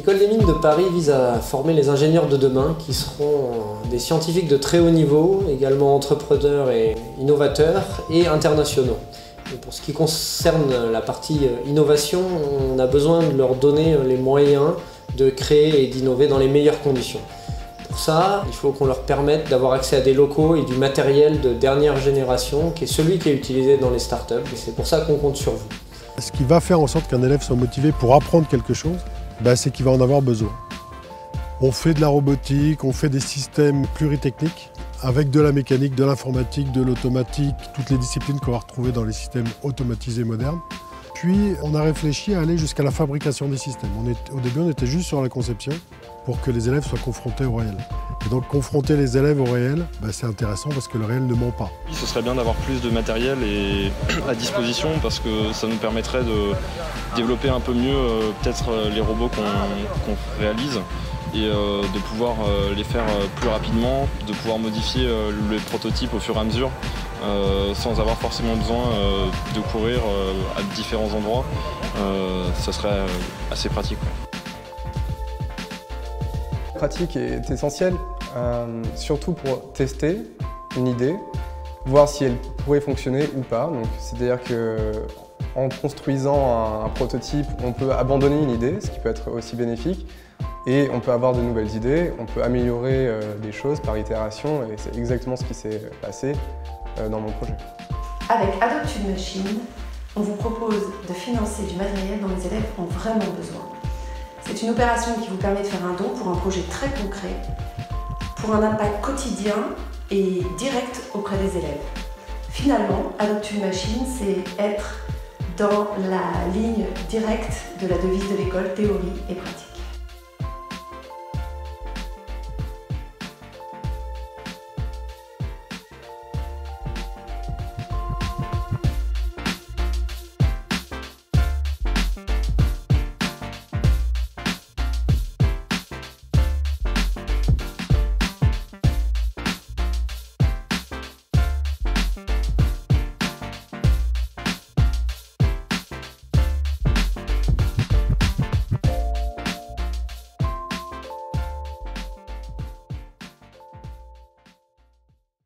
L'École des mines de Paris vise à former les ingénieurs de demain qui seront des scientifiques de très haut niveau, également entrepreneurs et innovateurs et internationaux. Et pour ce qui concerne la partie innovation, on a besoin de leur donner les moyens de créer et d'innover dans les meilleures conditions. Pour ça, il faut qu'on leur permette d'avoir accès à des locaux et du matériel de dernière génération qui est celui qui est utilisé dans les startups. Et c'est pour ça qu'on compte sur vous. Ce qui va faire en sorte qu'un élève soit motivé pour apprendre quelque chose, c'est qu'il va en avoir besoin. On fait de la robotique, on fait des systèmes pluritechniques avec de la mécanique, de l'informatique, de l'automatique, toutes les disciplines qu'on va retrouver dans les systèmes automatisés modernes. Puis on a réfléchi à aller jusqu'à la fabrication des systèmes. Au début, on était juste sur la conception pour que les élèves soient confrontés au réel. Et donc confronter les élèves au réel, c'est intéressant parce que le réel ne ment pas. Ce serait bien d'avoir plus de matériel à disposition parce que ça nous permettrait de développer un peu mieux peut-être les robots qu'on réalise et de pouvoir les faire plus rapidement, de pouvoir modifier les prototypes au fur et à mesure sans avoir forcément besoin de courir à différents endroits. Ça serait assez pratique. La pratique est essentielle, surtout pour tester une idée, voir si elle pourrait fonctionner ou pas. C'est-à-dire qu'en construisant un prototype, on peut abandonner une idée, ce qui peut être aussi bénéfique, et on peut avoir de nouvelles idées, on peut améliorer les choses par itération, et c'est exactement ce qui s'est passé dans mon projet. Avec Adopt une machine, on vous propose de financer du matériel dont les élèves ont vraiment besoin. C'est une opération qui vous permet de faire un don pour un projet très concret, pour un impact quotidien et direct auprès des élèves. Finalement, Adopt une machine, c'est être dans la ligne directe de la devise de l'école, théorie et pratique.